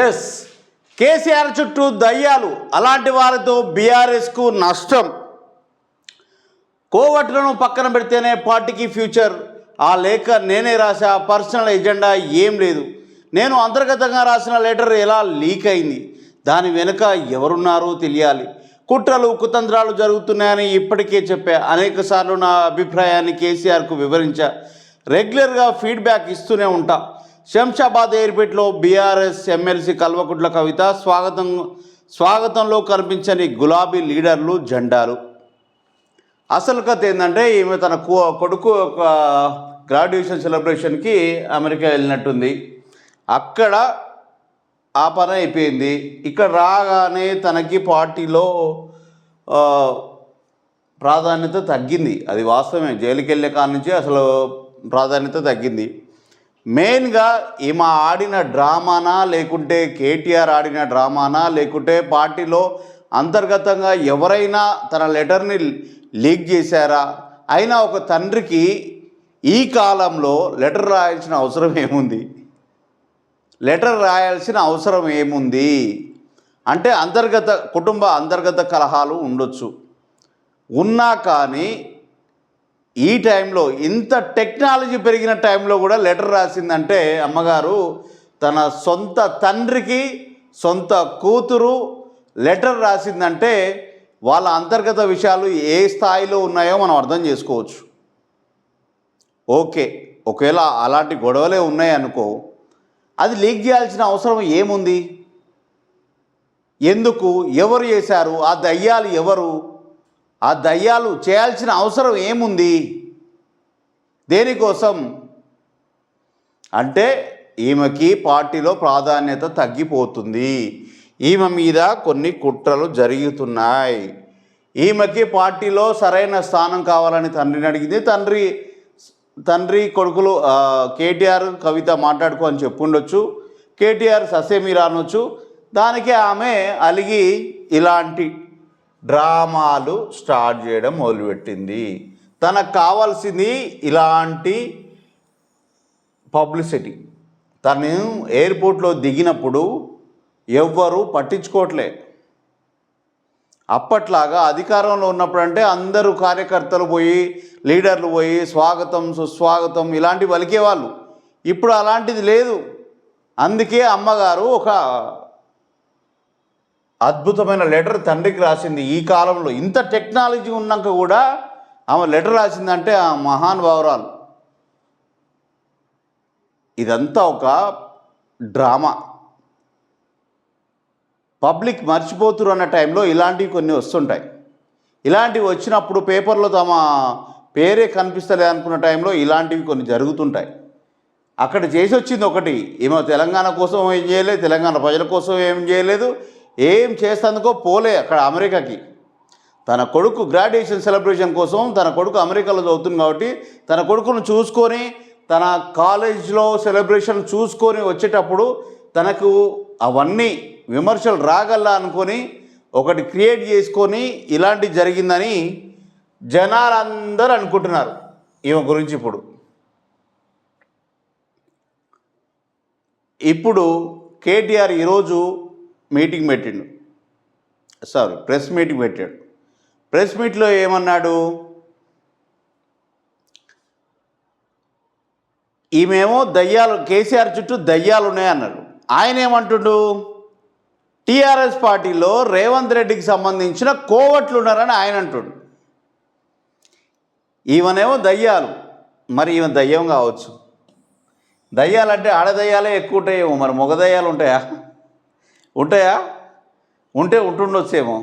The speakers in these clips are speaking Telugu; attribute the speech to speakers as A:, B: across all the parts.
A: ఎస్, కేసీఆర్ చుట్టూ దయ్యాలు, అలాంటి వారితో బీఆర్ఎస్కు నష్టం. కోవట్లను పక్కన పెడితేనే పార్టీకి ఫ్యూచర్. ఆ లేఖ నేనే రాసా, పర్సనల్ ఎజెండా ఏం లేదు. నేను అంతర్గతంగా రాసిన లెటర్ ఎలా లీక్ అయింది, దాని వెనుక ఎవరున్నారో తెలియాలి. కుట్రలు కుతంత్రాలు జరుగుతున్నాయని ఇప్పటికే చెప్పా. అనేకసార్లు నా అభిప్రాయాన్ని కేసీఆర్కు వివరించా. రెగ్యులర్గా ఫీడ్బ్యాక్ ఇస్తూనే ఉంటా. శంషాబాద్ ఎయిర్పోర్ట్లో బీఆర్ఎస్ ఎమ్మెల్సీ కల్వకుంట్ల కవిత స్వాగతంలో కనిపించని గులాబీ లీడర్లు, జెండాలు. అసలు కథ ఏంటంటే, ఈమె తన కొడుకు ఒక గ్రాడ్యుయేషన్ సెలబ్రేషన్కి అమెరికా వెళ్ళినట్టుంది. అక్కడ ఆ పని అయిపోయింది. ఇక్కడ రాగానే తనకి పార్టీలో ప్రాధాన్యత తగ్గింది. అది వాస్తవమే. జైలుకి వెళ్ళే కాడి నుంచి అసలు ప్రాధాన్యత తగ్గింది. మెయిన్గా ఈమె ఆడిన డ్రామానా, లేకుంటే కేటీఆర్ ఆడిన డ్రామానా, లేకుంటే పార్టీలో అంతర్గతంగా ఎవరైనా తన లెటర్ని లీక్ చేశారా? అయినా ఒక తండ్రికి ఈ కాలంలో లెటర్ రాయాల్సిన అవసరం ఏముంది? లెటర్ రాయాల్సిన అవసరం ఏముంది అంటే కుటుంబ అంతర్గత కలహాలు ఉండొచ్చు. ఉన్నా కానీ ఈ టైంలో, ఇంత టెక్నాలజీ పెరిగిన టైంలో కూడా లెటర్ రాసిందంటే అమ్మగారు తన సొంత తండ్రికి సొంత కూతురు లెటర్ రాసిందంటే వాళ్ళ అంతర్గత విషయాలు ఏ స్థాయిలో ఉన్నాయో మనం అర్థం చేసుకోవచ్చు. ఓకే, ఒకవేళ అలాంటి గొడవలే ఉన్నాయనుకో, అది లీక్ చేయాల్సిన అవసరం ఏముంది? ఎందుకు? ఎవరు చేశారు? ఆ దయ్యాలు ఎవరు? ఆ దయ్యాలు చేయాల్సిన అవసరం ఏముంది? దేనికోసం అంటే ఈమెకి పార్టీలో ప్రాధాన్యత తగ్గిపోతుంది. ఈమె మీద కొన్ని కుట్రలు జరుగుతున్నాయి. ఈమెకి పార్టీలో సరైన స్థానం కావాలని తండ్రిని అడిగింది. తండ్రి కొడుకులు కేటీఆర్ కవిత మాట్లాడుకో అని చెప్పుండొచ్చు. కేటీఆర్ ససేమిరా అనొచ్చు. దానికి ఆమె అలిగి ఇలాంటి డ్రామాలు స్టార్ట్ చేయడం మొదలుపెట్టింది. తనకు కావాల్సింది ఇలాంటి పబ్లిసిటీ. తను ఎయిర్పోర్ట్లో దిగినప్పుడు ఎవ్వరూ పట్టించుకోవట్లే. అప్పట్లాగా అధికారంలో ఉన్నప్పుడు అంటే అందరూ కార్యకర్తలు పోయి, లీడర్లు పోయి స్వాగతం సుస్వాగతం ఇలాంటివి పలికేవాళ్ళు. ఇప్పుడు అలాంటిది లేదు. అందుకే అమ్మగారు ఒక అద్భుతమైన లెటర్ తండ్రికి రాసింది. ఈ కాలంలో ఇంత టెక్నాలజీ ఉన్నాక కూడా ఆమె లెటర్ రాసిందంటే ఆ మహానుభావురాలు. ఇదంతా ఒక డ్రామా. పబ్లిక్ మర్చిపోతురు అన్న టైంలో ఇలాంటివి కొన్ని వస్తుంటాయి. ఇలాంటివి వచ్చినప్పుడు పేపర్లో తమ పేరే కనిపిస్తలే అనుకున్న టైంలో ఇలాంటివి కొన్ని జరుగుతుంటాయి. అక్కడ చేసి వచ్చింది ఒకటి, ఏమో తెలంగాణ కోసం ఏం చేయలేదు, తెలంగాణ ప్రజల కోసం ఏం చేయలేదు, ఏం చేసేందుకో పోలే అక్కడ అమెరికాకి. తన కొడుకు గ్రాడ్యుయేషన్ సెలబ్రేషన్ కోసం, తన కొడుకు అమెరికాలో చదువుతుంది కాబట్టి తన కొడుకును చూసుకొని, తన కాలేజ్లో సెలబ్రేషన్ చూసుకొని వచ్చేటప్పుడు తనకు అవన్నీ విమర్శలు రాగల్లా అనుకొని ఒకటి క్రియేట్ చేసుకొని ఇలాంటి జరిగిందని జనాలందరూ అనుకుంటున్నారు ఈమె గురించి. ఇప్పుడు కేటీఆర్ ఈరోజు మీటింగ్ పెట్టిండు, ప్రెస్ మీటింగ్ పెట్టాడు. ప్రెస్ మీట్లో ఏమన్నాడు? ఈమెమో దయ్యాలు, కేసీఆర్ చుట్టూ దయ్యాలు ఉన్నాయన్నాడు. ఆయన ఏమంటుండు? టీఆర్ఎస్ పార్టీలో రేవంత్ రెడ్డికి సంబంధించిన కోవట్లు ఉన్నారని ఆయన అంటుండు. ఈమెనేమో దయ్యాలు. మరి ఈమె దయ్యం కావచ్చు. దయ్యాలంటే ఆడదయ్యాలే ఎక్కువ ఉంటాయేమో, మరి మగ దయ్యాలు ఉంటాయా? ఉంటే ఉంటుండొచ్చేమో.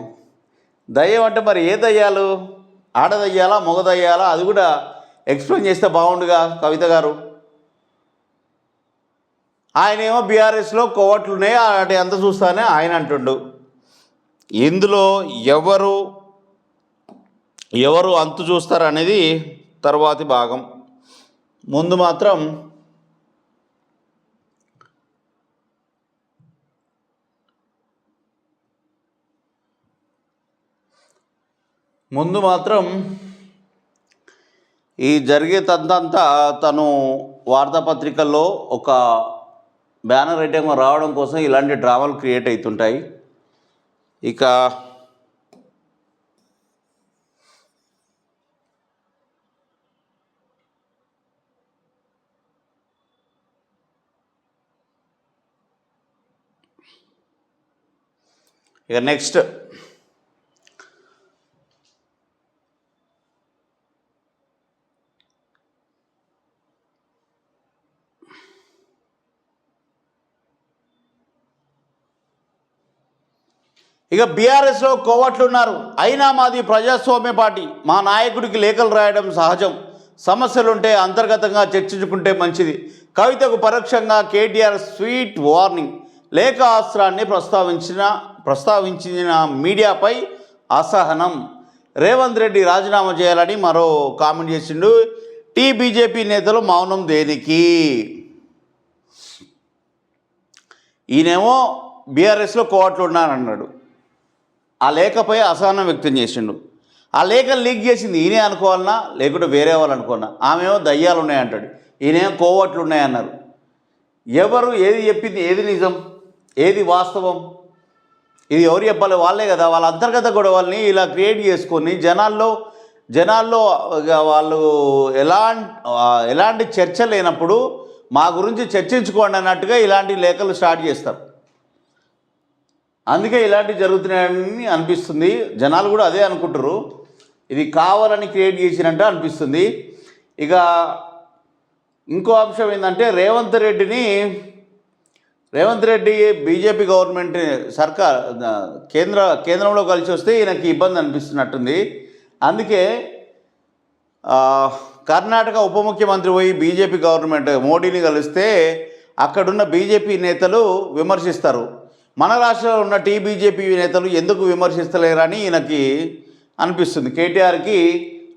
A: దయ్యం అంటే మరి ఏ దయ్యాలు? ఆడదయ్యాలా, మగ దయ్యాలా? అది కూడా ఎక్స్ప్లెయిన్ చేస్తే బాగుండుగా కవిత గారు. ఆయనేమో బీఆర్ఎస్లో కోవట్లున్నాయి అటు ఎంత చూస్తానే ఆయన అంటుండు. ఇందులో ఎవరు అంతు చూస్తారు అనేది తర్వాతి భాగం. ముందు మాత్రం ఈ జరిగే తంతంతా తను వార్తాపత్రికల్లో ఒక బ్యానర్ ఐటెం రావడం కోసం ఇలాంటి డ్రామాలు క్రియేట్ అవుతుంటాయి. ఇక నెక్స్ట్ ఇక బీఆర్ఎస్లో కోవట్లు ఉన్నారు. అయినా మాది ప్రజాస్వామ్య పార్టీ, మా నాయకుడికి లేఖలు రాయడం సహజం, సమస్యలుంటే అంతర్గతంగా చర్చించుకుంటే మంచిది. కవితకు పరోక్షంగా కేటీఆర్ స్వీట్ వార్నింగ్. లేఖ అస్త్రాన్ని ప్రస్తావించిన మీడియాపై అసహనం. రేవంత్ రెడ్డి రాజీనామా చేయాలని మరో కామెంట్ చేసిండు. బీజేపీ నేతలు మౌనం దేనికి? ఈయనేమో బీఆర్ఎస్లో కోవట్లు ఉన్నారన్నాడు. ఆ లేఖపై అసహనం వ్యక్తం చేసిండు. ఆ లేఖ లీక్ చేసింది ఈయనే అనుకోవాలన్నా లేకుంటే వేరే వాళ్ళు అనుకోవాలన్నా? ఆమెమో దయ్యాలు ఉన్నాయంటాడు, ఈయనేమో కోవట్లు ఉన్నాయన్నారు. ఎవరు ఏది చెప్పింది? ఏది నిజం, ఏది వాస్తవం? ఇది ఎవరు చెప్పాలి? వాళ్ళే కదా. వాళ్ళ అంతర్గత గొడవల్ని ఇలా క్రియేట్ చేసుకొని జనాల్లో వాళ్ళు ఎలాంటి చర్చ లేనప్పుడు మా గురించి చర్చించుకోండి అన్నట్టుగా ఇలాంటి లేఖలు స్టార్ట్ చేస్తారు. అందుకే ఇలాంటివి జరుగుతున్నాయని అనిపిస్తుంది. జనాలు కూడా అదే అనుకుంటారు, ఇది కావాలని క్రియేట్ చేసినట్టు అనిపిస్తుంది. ఇక ఇంకో అంశం ఏంటంటే రేవంత్ రెడ్డి బీజేపీ గవర్నమెంట్ కేంద్రంలో కలిసి వస్తే ఈయనకి ఇబ్బంది అనిపిస్తున్నట్టుంది. అందుకే కర్ణాటక ఉప ముఖ్యమంత్రి పోయి బీజేపీ గవర్నమెంట్ మోడీని కలిస్తే అక్కడున్న బీజేపీ నేతలు విమర్శిస్తారు. మన రాష్ట్రంలో ఉన్న బీజేపీ నేతలు ఎందుకు విమర్శిస్తలేరని ఈయనకి అనిపిస్తుంది. కేటీఆర్కి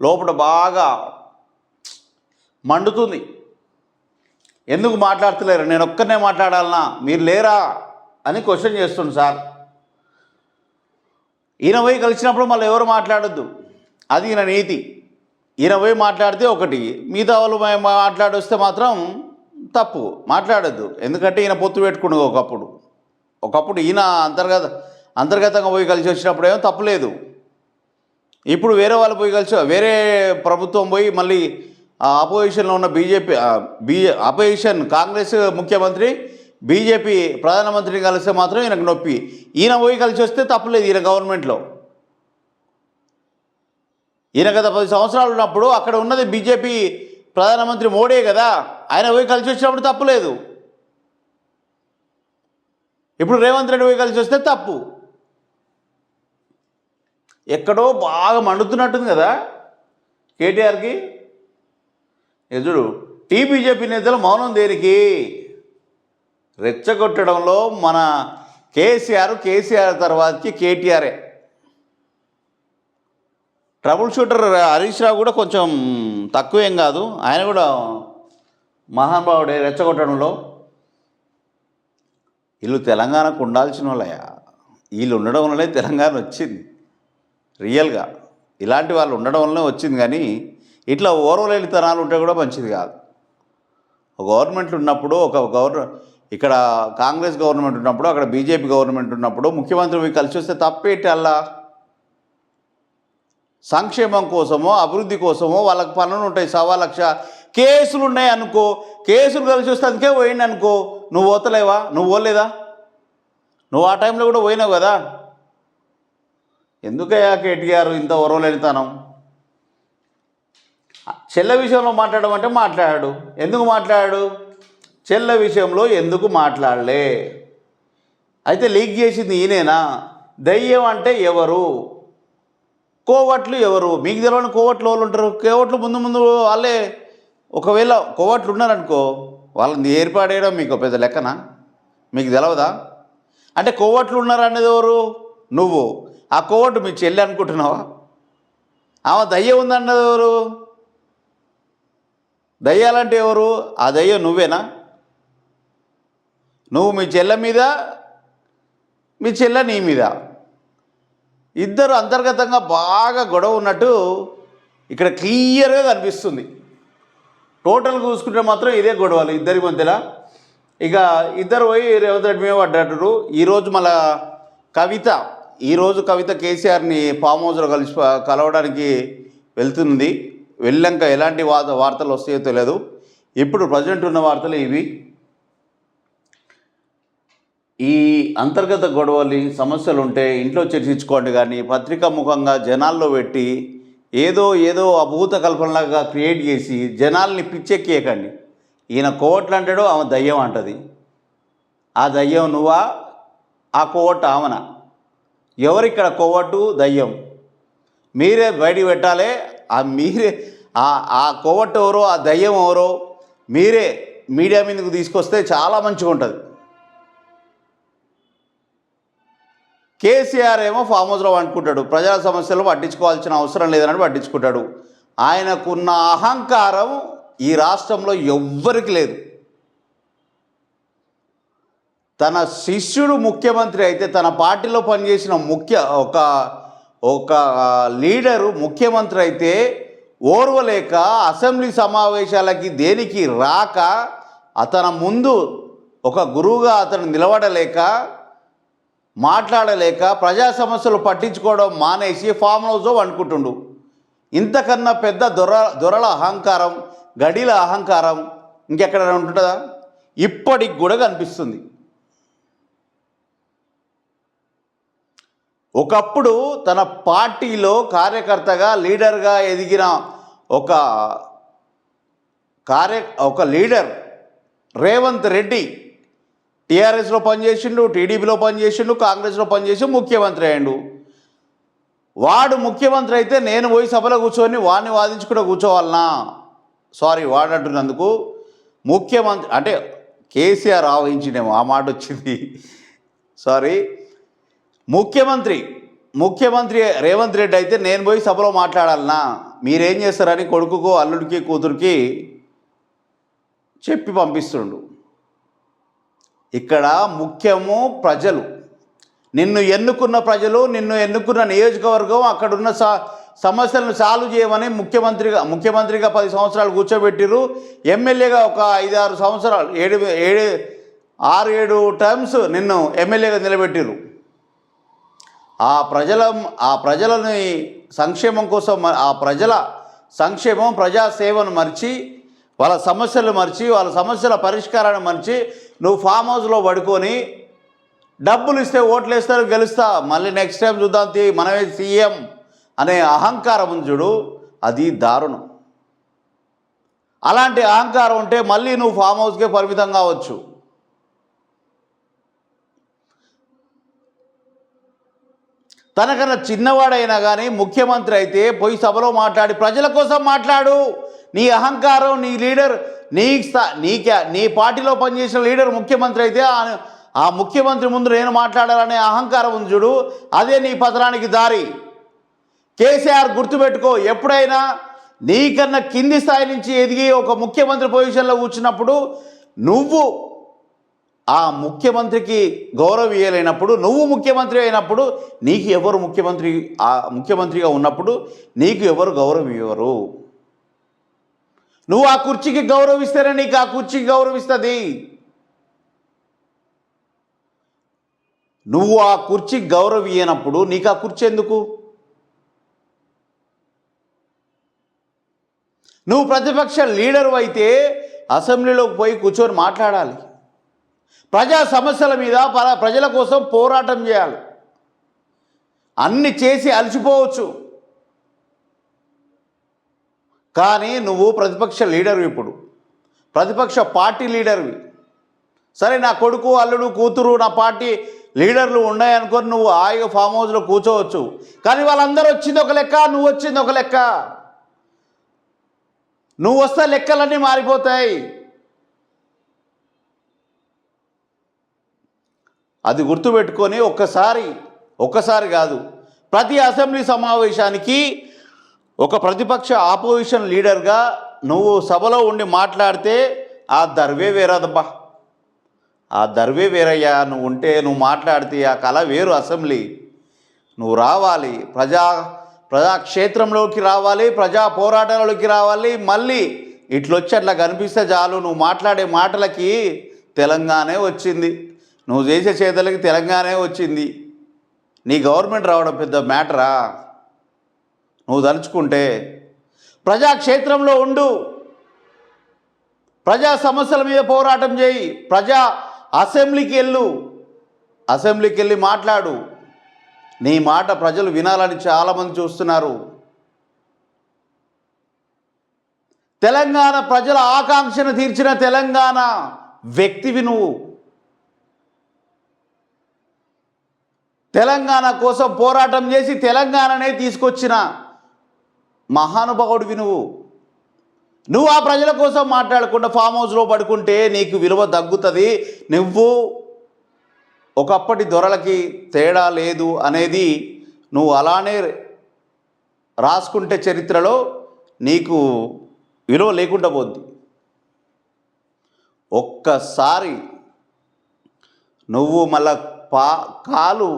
A: లోపల బాగా మండుతుంది. ఎందుకు మాట్లాడతలేరు, నేను ఒక్కనే మాట్లాడాలనా, మీరు లేరా అని క్వశ్చన్ చేస్తుంది సార్. ఈయన పోయి కలిసినప్పుడు మళ్ళీ ఎవరు మాట్లాడొద్దు, అది ఈయన నీతి. ఈయన పోయి మాట్లాడితే ఒకటి, మిగతా వాళ్ళు మాట్లాడొస్తే మాత్రం తప్పు, మాట్లాడొద్దు. ఎందుకంటే ఈయన పొత్తు పెట్టుకున్నాడు ఒకప్పుడు ఈయన అంతర్గతంగా పోయి కలిసి వచ్చినప్పుడు ఏమో తప్పులేదు. ఇప్పుడు వేరే వాళ్ళు పోయి వేరే ప్రభుత్వం పోయి మళ్ళీ అపోజిషన్లో ఉన్న అపోజిషన్ కాంగ్రెస్ ముఖ్యమంత్రి బీజేపీ ప్రధానమంత్రిని కలిస్తే మాత్రం ఈయనకు నొప్పి. ఈయన పోయి కలిసి వస్తే తప్పులేదు. ఈయన గవర్నమెంట్లో ఈయన గత 10 సంవత్సరాలు ఉన్నప్పుడు అక్కడ ఉన్నది బీజేపీ ప్రధానమంత్రి మోడీ కదా, ఆయన పోయి కలిసి వచ్చినప్పుడు తప్పులేదు. ఇప్పుడు రేవంత్ రెడ్డి పోయి కలిసి వస్తే తప్పు. ఎక్కడో బాగా మండుతున్నట్టుంది కదా కేటీఆర్కి. ఎదుడు బీజేపీ నేతలు మౌనం దేనికి? రెచ్చగొట్టడంలో మన కేసీఆర్ తర్వాతకి కేటీఆరే. ట్రబుల్ షూటర్ హరీష్ రావు కూడా కొంచెం తక్కువేం కాదు, ఆయన కూడా మహానుభావుడే రెచ్చగొట్టడంలో. వీళ్ళు తెలంగాణకు ఉండాల్సిన వాళ్ళయా, వీళ్ళు ఉండడం వల్లనే తెలంగాణ వచ్చింది. రియల్గా ఇలాంటి వాళ్ళు ఉండడం వల్లనే వచ్చింది. కానీ ఇట్లా ఓర్వలేనితనాలు ఉంటే కూడా మంచిది కాదు. గవర్నమెంట్లు ఉన్నప్పుడు ఇక్కడ కాంగ్రెస్ గవర్నమెంట్ ఉన్నప్పుడు, అక్కడ బీజేపీ గవర్నమెంట్ ఉన్నప్పుడు ముఖ్యమంత్రి కలిసి వస్తే తప్పేంటి? అలా సంక్షేమం కోసమో అభివృద్ధి కోసమో వాళ్ళకి పనులు ఉంటాయి. 1,00,000 కేసులు ఉన్నాయి అనుకో, కేసులు కలిసి వస్తే అందుకే పోయింది అనుకో, నువ్వు పోతలేవా? నువ్వు పోలేదా? నువ్వు ఆ టైంలో కూడా పోయినావు కదా. ఎందుకయ్యా కేటీఆర్ ఇంత ఓర్వలేనితనం? చెల్ల విషయంలో మాట్లాడమంటే మాట్లాడాడు. ఎందుకు మాట్లాడాడు? చెల్ల విషయంలో ఎందుకు మాట్లాడలే? అయితే లీక్ చేసింది ఈయనేనా? దయ్యం అంటే ఎవరు? కోవట్లు ఎవరు? మీకు తెలియని కోవట్లు వాళ్ళు ఉంటారు. కోవట్లు ముందు వాళ్ళే. ఒకవేళ కోవట్లు ఉన్నారనుకో, వాళ్ళని ఏర్పాడేయడం మీకు పెద్ద లెక్కనా? మీకు తెలవదా? అంటే కోవట్లు ఉన్నారనేది ఎవరు? నువ్వు. ఆ కోవట్లు మీ చెల్లి అనుకుంటున్నావా? ఆమె దయ్యం ఉందన్నది ఎవరు? దయ్యాలంటే ఎవరు? ఆ దయ్యం నువ్వేనా? నువ్వు మీ చెల్ల మీద, మీ చెల్ల నీ మీద, ఇద్దరు అంతర్గతంగా బాగా గొడవ ఉన్నట్టు ఇక్కడ క్లియర్గా కనిపిస్తుంది. టోటల్ చూసుకుంటే మాత్రం ఇదే గొడవలు ఇద్దరి మధ్యలో. ఇక ఇద్దరు పోయి రేవంత్ రెడ్డి మీద పడ్డారు. ఈరోజు మళ్ళా కవిత కవిత కేసీఆర్ని ఫామ్ హౌస్లో కలవడానికి వెళ్తుంది. వెళ్ళాక ఎలాంటి వార్తలు వస్తాయో తెలియదు. ఇప్పుడు ప్రజెంట్ ఉన్న వార్తలు ఇవి. ఈ అంతర్గత గొడవలు సమస్యలు ఉంటే ఇంట్లో చర్చించుకోండి, కానీ పత్రికా ముఖంగా జనాల్లో పెట్టి ఏదో అభూత కల్పనలాగా క్రియేట్ చేసి జనాల్ని పిచ్చెక్కియకండి. ఈయన కోవట్లు అంటాడు, ఆమె దయ్యం అంటది. ఆ దయ్యం నువ్వా, ఆ కోవట్టు ఆమెన? ఎవరిక్కడ కోవట్టు దయ్యం? మీరే బయటికి పెట్టాలి. మీరే ఆ కోవట్టు ఎవరో ఆ దయ్యం ఎవరో మీరే మీడియా మీదకు తీసుకొస్తే చాలా మంచిగా ఉంటుంది. కేసీఆర్ ఏమో ఫామ్ హౌస్లో అనుకుంటాడు, ప్రజా సమస్యలు పట్టించుకోవాల్సిన అవసరం లేదని పట్టించుకుంటాడు. ఆయనకున్న అహంకారం ఈ రాష్ట్రంలో ఎవ్వరికి లేదు. తన శిష్యుడు ముఖ్యమంత్రి అయితే, తన పార్టీలో పనిచేసిన ఒక లీడరు ముఖ్యమంత్రి అయితే ఓర్వలేక అసెంబ్లీ సమావేశాలకి దేనికి రాక, అతని ముందు ఒక గురువుగా అతను నిలబడలేక, మాట్లాడలేక, ప్రజా సమస్యలు పట్టించుకోవడం మానేసి ఫామ్ హౌస్లో అనుకుంటుండు. ఇంతకన్నా పెద్ద దొరల అహంకారం, గడిల అహంకారం ఇంకెక్కడ ఉంటుందా? ఇప్పటికి కూడా కనిపిస్తుంది. ఒకప్పుడు తన పార్టీలో కార్యకర్తగా లీడర్గా ఎదిగిన ఒక లీడర్ రేవంత్ రెడ్డి టీఆర్ఎస్లో పనిచేసిండు, టీడీపీలో పనిచేసిండు, కాంగ్రెస్లో పనిచేసి ముఖ్యమంత్రి అయ్యిండు. వాడు ముఖ్యమంత్రి అయితే నేను పోయి సభలో కూర్చొని వాడిని వాదించుకుంటూ కూర్చోవాలనా? సారీ, వాడంటున్నందుకు ముఖ్యమంత్రి అంటే కేసీఆర్ ఆవహించిండేమో, ఆ మాట వచ్చింది, సారీ. ముఖ్యమంత్రి రేవంత్ రెడ్డి అయితే నేను పోయి సభలో మాట్లాడాలనా? మీరేం చేస్తారని కొడుకుకు, అల్లుడికి, కూతురికి చెప్పి పంపిస్తుండు. ఇక్కడ ముఖ్యము ప్రజలు, నిన్ను ఎన్నుకున్న ప్రజలు, నిన్ను ఎన్నుకున్న నియోజకవర్గం, అక్కడున్న సమస్యలను సాల్వ్ చేయమని ముఖ్యమంత్రిగా 10 సంవత్సరాలు కూర్చోబెట్టిరు. ఎమ్మెల్యేగా ఒక 5-6 సంవత్సరాలు 6-7 టర్మ్స్ నిన్ను ఎమ్మెల్యేగా నిలబెట్టిరు. ఆ ప్రజలని సంక్షేమం కోసం, ఆ ప్రజల సంక్షేమం, ప్రజాసేవను మర్చి, వాళ్ళ సమస్యలు మర్చి, వాళ్ళ సమస్యల పరిష్కారాన్ని మర్చి నువ్వు ఫామ్ హౌస్లో పడుకొని డబ్బులు ఇస్తే ఓట్లు వేస్తారు, గెలుస్తా, మళ్ళీ నెక్స్ట్ టైం చూద్దాం, మనమే సీఎం అనే అహంకారం ఉంది చూడు, అది దారుణం. అలాంటి అహంకారం ఉంటే మళ్ళీ నువ్వు ఫామ్ హౌస్కే పరిమితం కావచ్చు. తనకన్నా చిన్నవాడైనా కానీ ముఖ్యమంత్రి అయితే పోయి సభలో మాట్లాడి ప్రజల కోసం మాట్లాడు. నీ అహంకారం, నీ లీడర్, నీ పార్టీలో పనిచేసిన లీడర్ ముఖ్యమంత్రి అయితే ఆ ముఖ్యమంత్రి ముందు నేను మాట్లాడాలనే అహంకారం ఉంది చూడు, అదే నీ పతనానికి దారి. కేసీఆర్ గుర్తుపెట్టుకో, ఎప్పుడైనా నీకన్నా కింది స్థాయి నుంచి ఎదిగి ఒక ముఖ్యమంత్రి పొజిషన్లో కూర్చున్నప్పుడు నువ్వు ఆ ముఖ్యమంత్రికి గౌరవం ఇవ్వలేనప్పుడు, నువ్వు ముఖ్యమంత్రి అయినప్పుడు నీకు ఎవరు ముఖ్యమంత్రిగా ఉన్నప్పుడు నీకు ఎవరు గౌరవం ఇవ్వరు. నువ్వు ఆ కుర్చీకి గౌరవిస్తేనే నీకు ఆ కుర్చీకి గౌరవిస్తుంది. నువ్వు ఆ కుర్చీకి గౌరవం ఇవ్వనప్పుడు నీకు ఆ కుర్చీ ఎందుకు? నువ్వు ప్రతిపక్ష లీడరు అయితే అసెంబ్లీలోకి పోయి కూర్చొని మాట్లాడాలి. ప్రజా సమస్యల మీద ప్రజల కోసం పోరాటం చేయాలి. అన్ని చేసి అలసిపోవచ్చు, కానీ నువ్వు ప్రతిపక్ష లీడర్వి, ఇప్పుడు ప్రతిపక్ష పార్టీ లీడర్వి. సరే, నా కొడుకు, అల్లుడు, కూతురు నా పార్టీ లీడర్లు ఉన్నాయనుకొని నువ్వు హాయిగా ఫామ్ హౌస్లో కూర్చోవచ్చు, కానీ వాళ్ళందరూ వచ్చింది ఒక లెక్క, నువ్వు వచ్చింది ఒక లెక్క. నువ్వు వస్తే లెక్కలన్నీ మారిపోతాయి. అది గుర్తుపెట్టుకొని ఒక్కసారి కాదు, ప్రతి అసెంబ్లీ సమావేశానికి ఒక ప్రతిపక్ష ఆపోజిషన్ లీడర్గా నువ్వు సభలో ఉండి మాట్లాడితే ఆ దర్వే వేరదబ్బా, ఆ దర్వే వేరయ్యా. నువ్వు ఉంటే, నువ్వు మాట్లాడితే ఆ కళ వేరు. అసెంబ్లీ నువ్వు రావాలి, ప్రజాక్షేత్రంలోకి రావాలి, ప్రజా పోరాటాలలోకి రావాలి. మళ్ళీ ఇట్లొచ్చి అట్లా కనిపిస్తే చాలు. నువ్వు మాట్లాడే మాటలకి తెలంగాణే వచ్చింది, నువ్వు చేసే చేతలకి తెలంగాణే వచ్చింది. నీ గవర్నమెంట్ రావడం పెద్ద మ్యాటరా? నువ్వు తలుచుకుంటే ప్రజాక్షేత్రంలో ఉండు, ప్రజా సమస్యల మీద పోరాటం చేయి, ప్రజా అసెంబ్లీకి వెళ్ళి మాట్లాడు. నీ మాట ప్రజలు వినాలని చాలామంది చూస్తున్నారు. తెలంగాణ ప్రజల ఆకాంక్షను తీర్చిన తెలంగాణ వ్యక్తివి నువ్వు. తెలంగాణ కోసం పోరాటం చేసి తెలంగాణనే తీసుకొచ్చిన మహానుభావుడివి నువ్వు ఆ ప్రజల కోసం మాట్లాడకుండా ఫామ్ హౌస్లో పడుకుంటే నీకు విలువ తగ్గుతుంది. నువ్వు ఒకప్పటి దొరలకి తేడా లేదు అనేది నువ్వు అలానే రాసుకుంటే చరిత్రలో నీకు విలువ లేకుండా పోద్ది. ఒక్కసారి నువ్వు మళ్ళా కాలు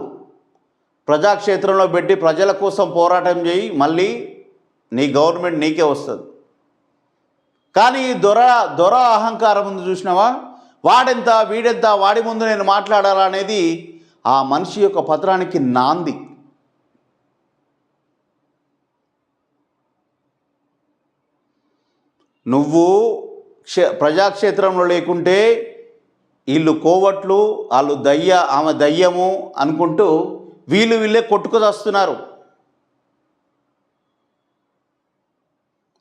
A: ప్రజాక్షేత్రంలో పెట్టి ప్రజల కోసం పోరాటం చేయి, మళ్ళీ నీ గవర్నమెంట్ నీకే వస్తుంది. కానీ దొర అహంకారం ముందు చూసినావా, వాడెంత వీడెంత, వాడి ముందు నేను మాట్లాడాలనేది ఆ మనిషి యొక్క పత్రానికి నాంది. నువ్వు ప్రజాక్షేత్రంలో లేకుంటే వీళ్ళు కోవట్లు, వాళ్ళు ఆమె దయ్యము అనుకుంటూ వీళ్ళే కొట్టుకుదస్తున్నారు.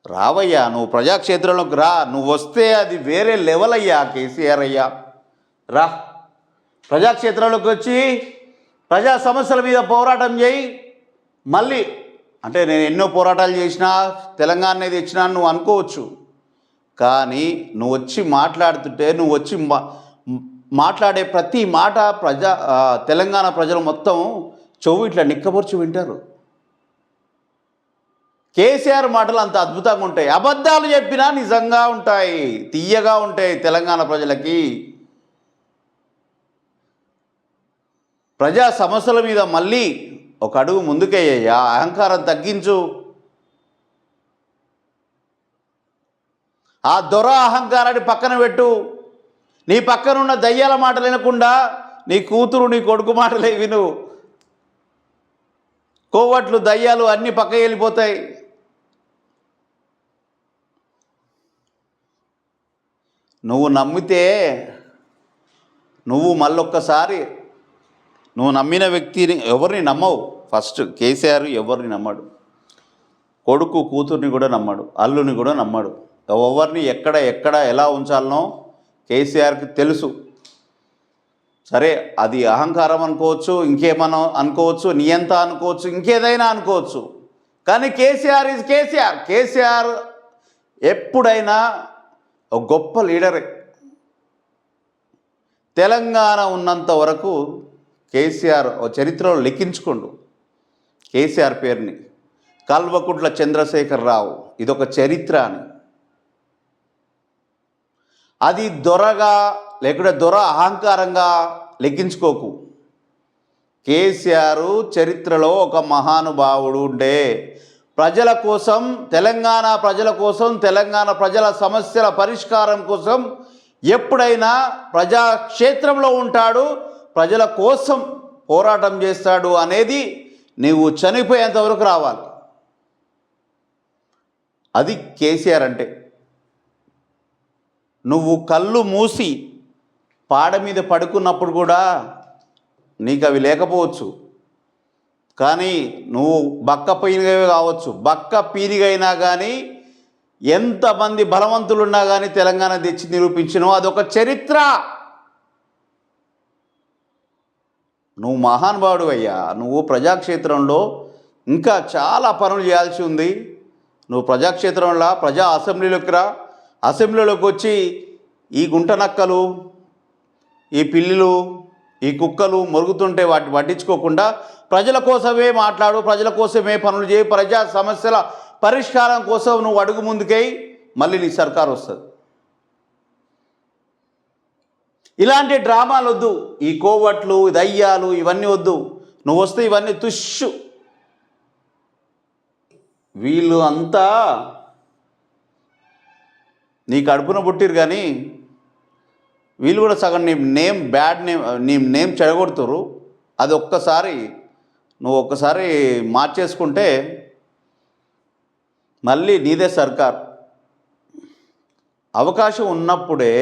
A: రావయ్యా, నువ్వు ప్రజాక్షేత్రంలోకి రా. నువ్వు వస్తే అది వేరే లెవెల్ అయ్యా. కేసీఆర్ అయ్యా, రా ప్రజాక్షేత్రంలోకి వచ్చి ప్రజా సమస్యల మీద పోరాటం చేయి. మళ్ళీ అంటే నేను ఎన్నో పోరాటాలు చేసినా తెలంగాణ తెచ్చినా నువ్వు అనుకోవచ్చు, కానీ నువ్వు వచ్చి మాట్లాడుతుంటే, నువ్వు వచ్చి మాట్లాడే ప్రతి మాట తెలంగాణ ప్రజలు మొత్తం చెవు ఇట్లా నిక్కబొర్చి వింటారు. కేసీఆర్ మాటలు అంత అద్భుతంగా ఉంటాయి. అబద్ధాలు చెప్పినా నిజంగా ఉంటాయి, తీయగా ఉంటాయి తెలంగాణ ప్రజలకి. ప్రజా సమస్యల మీద మళ్ళీ ఒక అడుగు ముందుకేయ్యా, అహంకారం తగ్గించు. ఆ దొర అహంకారాన్ని పక్కన పెట్టు. నీ పక్కనున్న దయ్యాల మాటలు వినకుండా నీ కూతురు నీ కొడుకు మాటలే విను. కోవట్లు దయ్యాలు అన్నీ పక్కకి వెళ్ళిపోతాయి. నువ్వు నమ్మితే నువ్వు మళ్ళొక్కసారి నువ్వు నమ్మిన వ్యక్తిని ఎవరిని నమ్మవు. ఫస్ట్ కేసీఆర్ ఎవరిని నమ్మడు, కొడుకు కూతుర్ని కూడా నమ్మడు, అల్లుని కూడా నమ్మడు. ఎవరిని ఎక్కడ ఎలా ఉంచాలనో కేసీఆర్కి తెలుసు. సరే, అది అహంకారం అనుకోవచ్చు, ఇంకేమన్నా అనుకోవచ్చు, నియంత అనుకోవచ్చు, ఇంకేదైనా అనుకోవచ్చు, కానీ కేసీఆర్ ఈజ్ కేసీఆర్. కేసీఆర్ ఎప్పుడైనా ఒక గొప్ప లీడరే. తెలంగాణ ఉన్నంత వరకు కేసీఆర్ ఓ చరిత్రలో లిఖించుకోండు కేసీఆర్ పేరుని. కల్వకుంట్ల చంద్రశేఖరరావు ఇదొక చరిత్ర అని. అది దొరగా లేకుంటే దొర అహంకారంగా లెక్కించుకోకు. కేసీఆర్ చరిత్రలో ఒక మహానుభావుడు ఉండే, ప్రజల కోసం, తెలంగాణ ప్రజల కోసం, తెలంగాణ ప్రజల సమస్యల పరిష్కారం కోసం ఎప్పుడైనా ప్రజాక్షేత్రంలో ఉంటాడు, ప్రజల కోసం పోరాటం చేస్తాడు అనేది నీవు చనిపోయేంత వరకు రావాలి. అది కేసీఆర్ అంటే. నువ్వు కళ్ళు మూసి పాడ మీద పడుకున్నప్పుడు కూడా నీకు అవి లేకపోవచ్చు, కానీ నువ్వు బక్క పీనిగవి కావచ్చు. బక్క పీనిగైనా కానీ ఎంతమంది బలవంతులున్నా కానీ తెలంగాణ తెచ్చి నిరూపించినవు, అదొక చరిత్ర. నువ్వు మహానుభావుడు అయ్యా. నువ్వు ప్రజాక్షేత్రంలో ఇంకా చాలా పనులు చేయాల్సి ఉంది. నువ్వు ప్రజాక్షేత్రంలో ప్రజా అసెంబ్లీలోకి రా. అసెంబ్లీలోకి వచ్చి ఈ గుంట నక్కలు, ఈ పిల్లులు, ఈ కుక్కలు మొరుగుతుంటే వాటిని పట్టించుకోకుండా ప్రజల కోసమే మాట్లాడు, ప్రజల కోసమే పనులు చేయి, ప్రజా సమస్యల పరిష్కారం కోసం నువ్వు అడుగు ముందుకై మళ్ళీ నీ సర్కారు వస్తుంది. ఇలాంటి డ్రామాలు వద్దు, ఈ కోవట్లు, దయ్యాలు ఇవన్నీ వద్దు. నువ్వు వస్తే ఇవన్నీ తుష్షు. వీళ్ళు అంతా నీ కడుపున పుట్టిరు, కానీ వీళ్ళు కూడా సగం నీ నేమ్ చెడగొడుతురు. అది ఒక్కసారి నువ్వు ఒక్కసారి మార్చేసుకుంటే మళ్ళీ నీదే సర్కార్. అవకాశం ఉన్నప్పుడే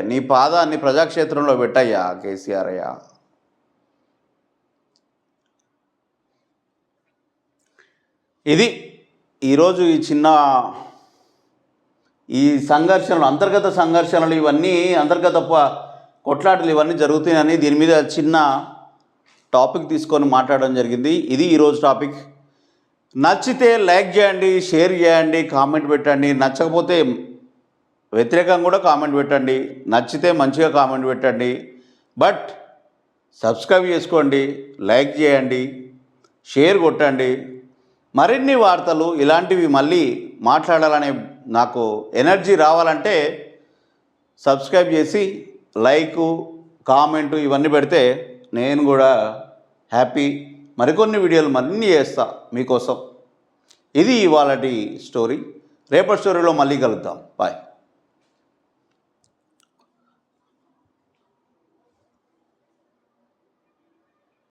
A: నీ పాదాన్ని ప్రజాక్షేత్రంలో పెట్టయ్యా కేసీఆర్ అయ్యా. ఇది ఈరోజు ఈ సంఘర్షణలు, అంతర్గత సంఘర్షణలు, ఇవన్నీ అంతర్గత కొట్లాటలు ఇవన్నీ జరుగుతాయని దీని మీద చిన్న టాపిక్ తీసుకొని మాట్లాడడం జరిగింది. ఇది ఈరోజు టాపిక్. నచ్చితే లైక్ చేయండి, షేర్ చేయండి, కామెంట్ పెట్టండి. నచ్చకపోతే వ్యతిరేకంగా కూడా కామెంట్ పెట్టండి. నచ్చితే మంచిగా కామెంట్ పెట్టండి. బట్ సబ్స్క్రైబ్ చేసుకోండి, లైక్ చేయండి, షేర్ కొట్టండి. మరిన్ని వార్తలు ఇలాంటివి మళ్ళీ మాట్లాడాలనే నాకు ఎనర్జీ రావాలంటే సబ్స్క్రైబ్ చేసి లైకు, కామెంటు ఇవన్నీ పెడితే నేను కూడా హ్యాపీ. మరికొన్ని వీడియోలు మరిన్ని చేస్తా మీకోసం. ఇది ఇవాళటి స్టోరీ. రేపటి స్టోరీలో మళ్ళీ కలుద్దాం. బాయ్.